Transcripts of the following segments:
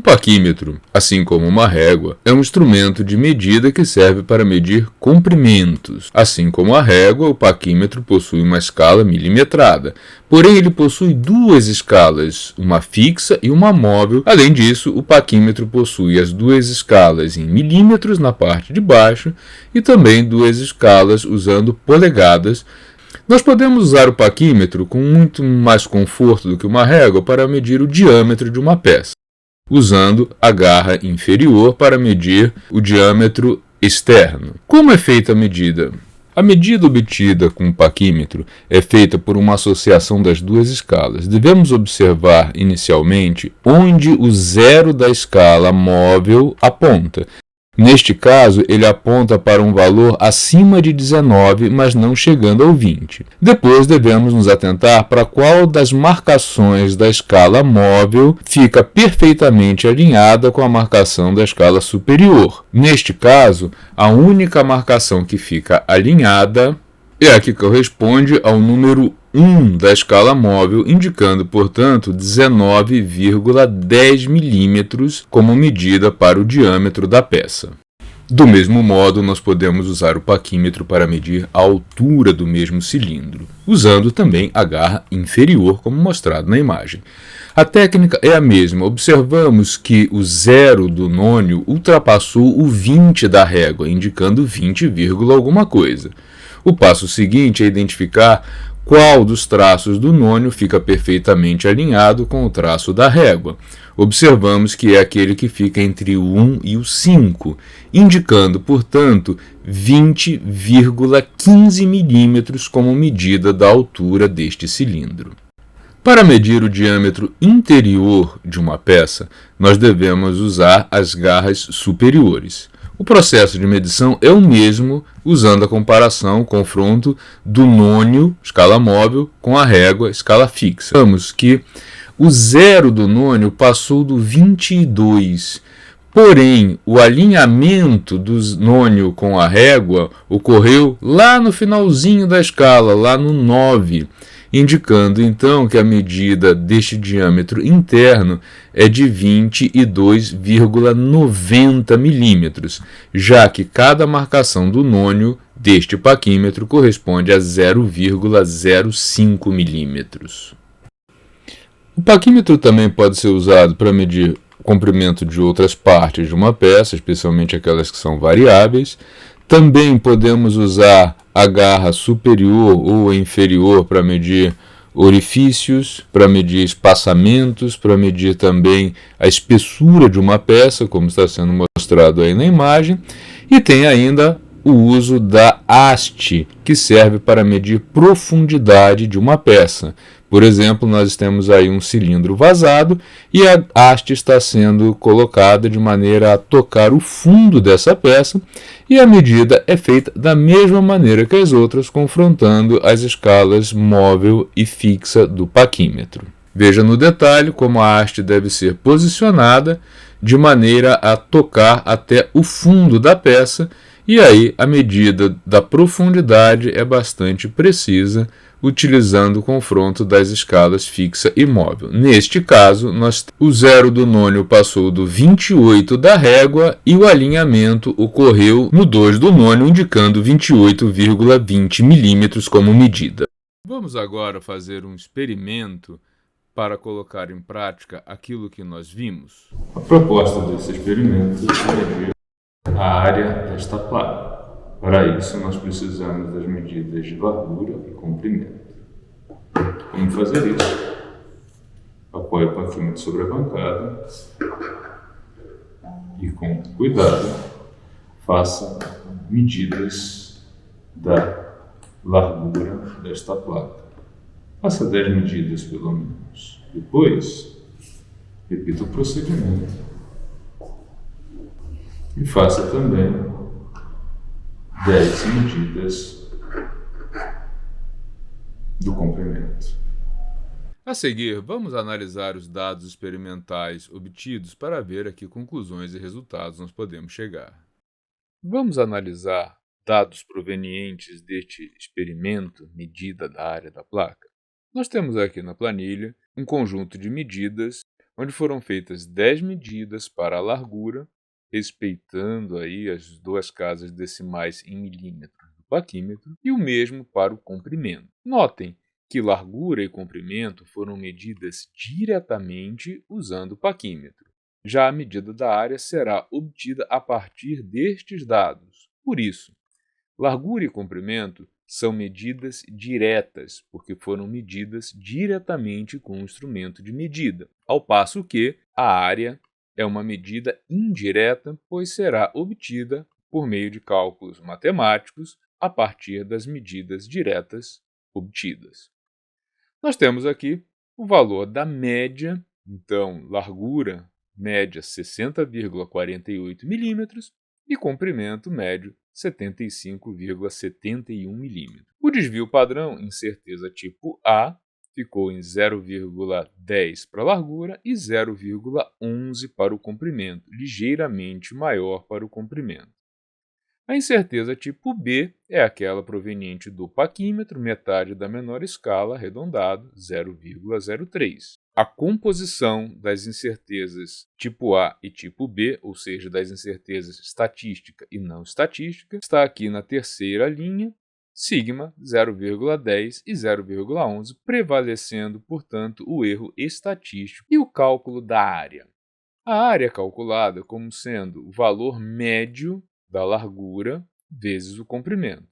paquímetro, assim como uma régua, é um instrumento de medida que serve para medir comprimentos. Assim como a régua, o paquímetro possui uma escala milimetrada, porém ele possui duas escalas, uma fixa e uma móvel. Além disso, o paquímetro possui as duas escalas em milímetros na parte de baixo e também duas escalas usando polegadas. Nós podemos usar o paquímetro com muito mais conforto do que uma régua para medir o diâmetro de uma peça, usando a garra inferior para medir o diâmetro externo. Como é feita a medida? A medida obtida com o paquímetro é feita por uma associação das duas escalas. Devemos observar inicialmente onde o zero da escala móvel aponta. Neste caso, ele aponta para um valor acima de 19, mas não chegando ao 20. Depois, devemos nos atentar para qual das marcações da escala móvel fica perfeitamente alinhada com a marcação da escala superior. Neste caso, a única marcação que fica alinhada é a que corresponde ao número 1 da escala móvel, indicando, portanto, 19,10 milímetros como medida para o diâmetro da peça. Do mesmo modo, nós podemos usar o paquímetro para medir a altura do mesmo cilindro, usando também a garra inferior, como mostrado na imagem. A técnica é a mesma. Observamos que o zero do nônio ultrapassou o 20 da régua, indicando 20, alguma coisa. O passo seguinte é identificar qual dos traços do nônio fica perfeitamente alinhado com o traço da régua. Observamos que é aquele que fica entre o 1 e o 5, indicando, portanto, 20,15 milímetros como medida da altura deste cilindro. Para medir o diâmetro interior de uma peça, nós devemos usar as garras superiores. O processo de medição é o mesmo, usando a comparação, o confronto do nônio, escala móvel, com a régua, escala fixa. Vemos que o zero do nônio passou do 22, porém o alinhamento do nônio com a régua ocorreu lá no finalzinho da escala, lá no 9, indicando então que a medida deste diâmetro interno é de 22,90 milímetros, já que cada marcação do nônio deste paquímetro corresponde a 0,05 milímetros. O paquímetro também pode ser usado para medir o comprimento de outras partes de uma peça, especialmente aquelas que são variáveis. Também podemos usar a garra superior ou inferior para medir orifícios, para medir espaçamentos, para medir também a espessura de uma peça, como está sendo mostrado aí na imagem. E tem ainda o uso da haste, que serve para medir profundidade de uma peça. Por exemplo, nós temos aí um cilindro vazado e a haste está sendo colocada de maneira a tocar o fundo dessa peça, e a medida é feita da mesma maneira que as outras, confrontando as escalas móvel e fixa do paquímetro. Veja no detalhe como a haste deve ser posicionada de maneira a tocar até o fundo da peça, e aí a medida da profundidade é bastante precisa, utilizando o confronto das escalas fixa e móvel. Neste caso, o zero do nônio passou do 28 da régua e o alinhamento ocorreu no 2 do nônio, indicando 28,20 milímetros como medida. Vamos agora fazer um experimento para colocar em prática aquilo que nós vimos. A proposta desse experimento é medir a área desta placa. Para isso, nós precisamos das medidas de largura e comprimento. Como fazer isso? Apoie o paquímetro sobre a bancada e, com cuidado, faça medidas da largura desta placa. Faça 10 medidas, pelo menos. Depois, repita o procedimento. E faça também 10 medidas do comprimento. A seguir, vamos analisar os dados experimentais obtidos para ver a que conclusões e resultados nós podemos chegar. Vamos analisar dados provenientes deste experimento, medida da área da placa. Nós temos aqui na planilha um conjunto de medidas. onde foram feitas 10 medidas para a largura, respeitando aí as 2 casas decimais em milímetros do paquímetro, e o mesmo para o comprimento. Notem que largura e comprimento foram medidas diretamente usando o paquímetro. Já a medida da área será obtida a partir destes dados. Por isso, largura e comprimento são medidas diretas, porque foram medidas diretamente com o instrumento de medida, ao passo que a área é uma medida indireta, pois será obtida por meio de cálculos matemáticos a partir das medidas diretas obtidas. Nós temos aqui o valor da média, então largura média 60,48 milímetros e comprimento médio 75,71 milímetros. O desvio padrão incerteza tipo A ficou em 0,10 para a largura e 0,11 para o comprimento, ligeiramente maior para o comprimento. A incerteza tipo B é aquela proveniente do paquímetro, metade da menor escala, arredondado, 0,03. A composição das incertezas tipo A e tipo B, ou seja, das incertezas estatística e não estatística, está aqui na terceira linha, sigma 0,10 e 0,11, prevalecendo, portanto, o erro estatístico e o cálculo da área. A área é calculada como sendo o valor médio da largura vezes o comprimento,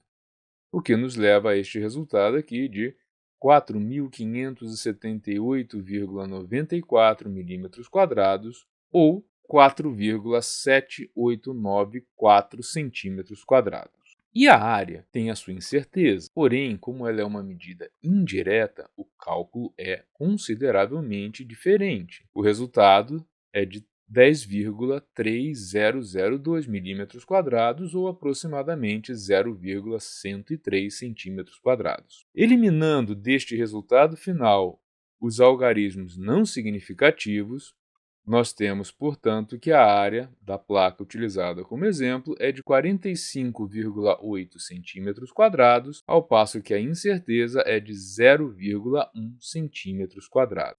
o que nos leva a este resultado aqui de 4.578,94 mm² ou 4,7894 cm². E a área tem a sua incerteza, porém, como ela é uma medida indireta, o cálculo é consideravelmente diferente. O resultado é de 10,3002 mm² ou aproximadamente 0,103 cm². Eliminando deste resultado final os algarismos não significativos, nós temos, portanto, que a área da placa utilizada como exemplo é de 45,8 cm², ao passo que a incerteza é de 0,1 cm².